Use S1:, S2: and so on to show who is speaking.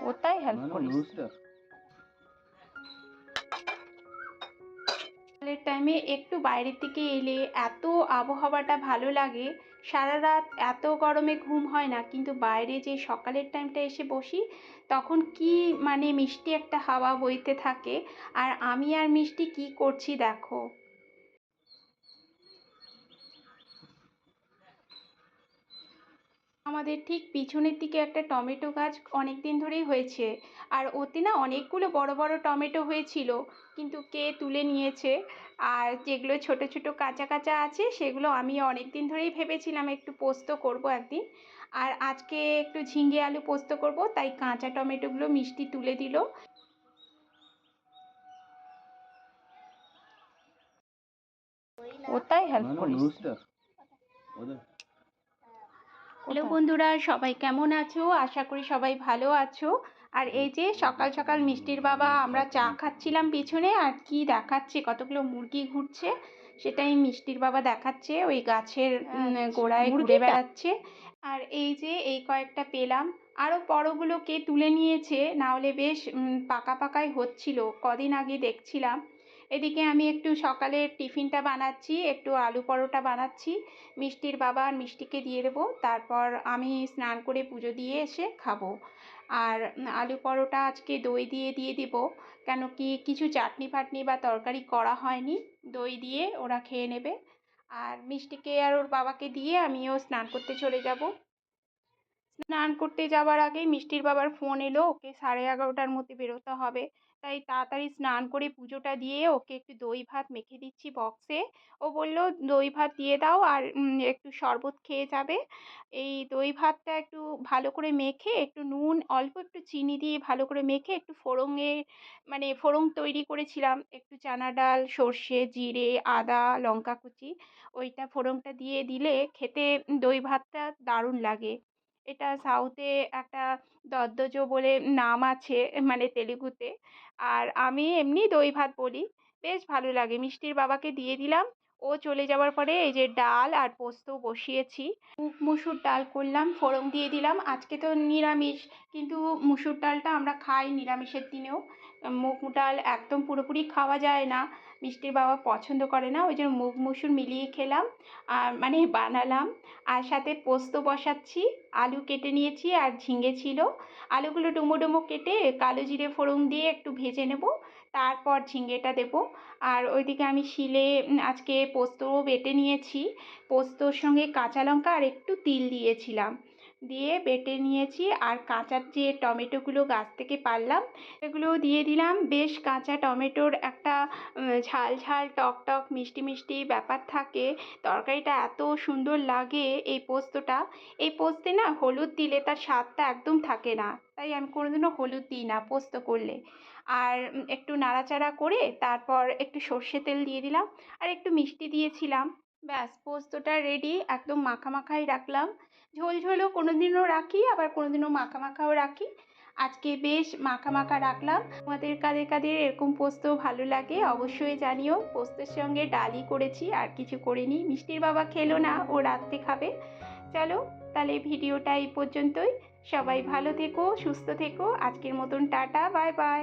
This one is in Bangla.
S1: ওটাই হেল্প করিস। সকালের টাইমে একটু বাইরের দিকে এলে এত আবহাওয়াটা ভালো লাগে। সারা রাত এত গরমে ঘুম হয় না, কিন্তু বাইরে যে সকালের টাইমটা এসে বসি তখন কি মানে মিষ্টি একটা হাওয়া বইতে থাকে। আর আমি আর মিষ্টি কি করছি দেখো। আমাদের ঠিক পিছনের দিকে একটা টমেটো গাছ অনেক দিন ধরেই হয়েছে, আর ওতে না অনেকগুলো বড় বড় টমেটো হয়েছিল, কিন্তু কে তুলে নিয়েছে। আর যেগুলো ছোট ছোট কাঁচা কাঁচা আছে সেগুলো আমি অনেক দিন ধরেই ভেবেছিলাম একটু পোস্ত করব একদিন। আর আজকে একটু ঝিঙে আলু পোস্ত করব, তাই কাঁচা টমেটোগুলো মিষ্টি তুলে দিল। ওটাই হেল্প করিস। হ্যালো বন্ধুরা, সবাই কেমন আছো? আশা করি সবাই ভালো আছো। আর এই যে সকাল সকাল মিষ্টির বাবা আমরা চা খাচ্ছিলাম পিছনে, আর কি দেখাচ্ছে কতগুলো মুরগি ঘুরছে সেটাই মিষ্টির বাবা দেখাচ্ছে, ওই গাছের গোড়ায় ঘুরে বেড়াচ্ছে। আর এই যে এই কয়েকটা পেলাম, আরও বড়গুলো কে তুলে নিয়েছে, না হলে বেশ পাকা পাকাই হচ্ছিল, কদিন আগে দেখছিলাম। এদিকে আমি একটু সকালের টিফিনটা বানাচ্ছি, একটু আলু পরোটা বানাচ্ছি, মিষ্টির বাবা আর মিষ্টিকে দিয়ে দেবো, তারপর আমি স্নান করে পুজো দিয়ে এসে খাবো। আর আলু পরোটা আজকে দই দিয়ে দিয়ে দেবো, কেন কি কিছু চাটনি ফাটনি বা তরকারি করা হয়নি, দই দিয়ে ওরা খেয়ে নেবে। আর মিষ্টিকে আর ওর বাবাকে দিয়ে আমিও স্নান করতে চলে যাব। স্নান করতে যাওয়ার আগেই মিষ্টির বাবার ফোন এলো, ওকে 11:30টার মধ্যে বেরোতে হবে। তাই তাড়াতাড়ি স্নান করে পুজোটা দিয়ে ওকে একটু দই ভাত মেখে দিচ্ছি বক্সে। ও বলল দই ভাত দিয়ে দাও আর একটু শরবত খেয়ে যাবে। এই দই ভাতটা একটু ভালো করে মেখে একটু নুন অল্প একটু চিনি দিয়ে ভালো করে মেখে একটু মানে ফোড়ন তৈরি করেছিলাম, একটু চানা ডাল, সর্ষে, জিরে, আদা, লঙ্কা কুচি, ওইটা ফোড়নটা দিয়ে দিলে খেতে দই ভাতটা দারুণ লাগে। এটা সাউথে একটা দদ্দোজ বলে নাম আছে, মানে তেলেগুতে। আর আমি এমনি দই ভাত বলি, বেশ ভালো লাগে। মিষ্টির বাবাকে দিয়ে দিলাম, ও চলে যাওয়ার পরে এই যে ডাল আর পোস্ত বসিয়েছি। মুসুর ডাল করলাম, ফোড়ন দিয়ে দিলাম। আজকে তো নিরামিষ, কিন্তু মুসুর ডালটা আমরা খাই নিরামিষের দিনেও। মুগ ডাল একদম পুরোপুরি খাওয়া যায় না, মিষ্টির বাবা পছন্দ করে না, ওই জন্য মুগ মুসুর মিলিয়ে খেলাম, আর মানে বানালাম। আর সাথে পোস্ত বসাচ্ছি, আলু কেটে নিয়েছি আর ঝিঙে ছিল, আলুগুলো ডুমো ডুমো কেটে কালো জিরে ফোড়ন দিয়ে একটু ভেজে নেব, তারপর ঝিঙেটা দেব। আর ওইদিকে আমি শিলে আজকে পোস্তও বেটে নিয়েছি, পোস্তর সঙ্গে কাঁচা লঙ্কা আর একটু তিল দিয়েছিলাম, দিয়ে বেটে নিয়েছি। আর কাঁচা যে টমেটোগুলো গাছ থেকে পারলাম এগুলোও দিয়ে দিলাম। বেশ কাঁচা টমেটোর একটা ঝাল ঝাল টক টক মিষ্টি মিষ্টি ব্যাপার থাকে, তরকারিটা এত সুন্দর লাগে। এই পোস্তটা, এই পোস্তে না হলুদ দিলে তার স্বাদটা একদম থাকে না, তাই আমি কোনোদিনও হলুদ দিই না পোস্ত করলে। আর একটু নাড়াচাড়া করে তারপর একটু সর্ষে তেল দিয়ে দিলাম আর একটু মিষ্টি দিয়েছিলাম, ব্যাস পোস্তটা রেডি। একদম মাখা মাখাই রাখলাম, ঝোল ঝোলও কোনোদিনও রাখি, আবার কোনোদিনও মাখা মাখাও রাখি। আজকে বেশ মাখা মাখা রাখলাম। তোমাদের কাদের কাদের এরকম পোস্ত ভালো লাগে অবশ্যই জানিও। পোস্তের সঙ্গে ডালই করেছি, আর কিছু করিনি। মিষ্টির বাবা খেলো না, ও রাত্রে খাবে। চলো তাহলে ভিডিওটা এই পর্যন্তই। সবাই ভালো থেকো, সুস্থ থেকো। আজকের মতন টাটা, বাই বাই।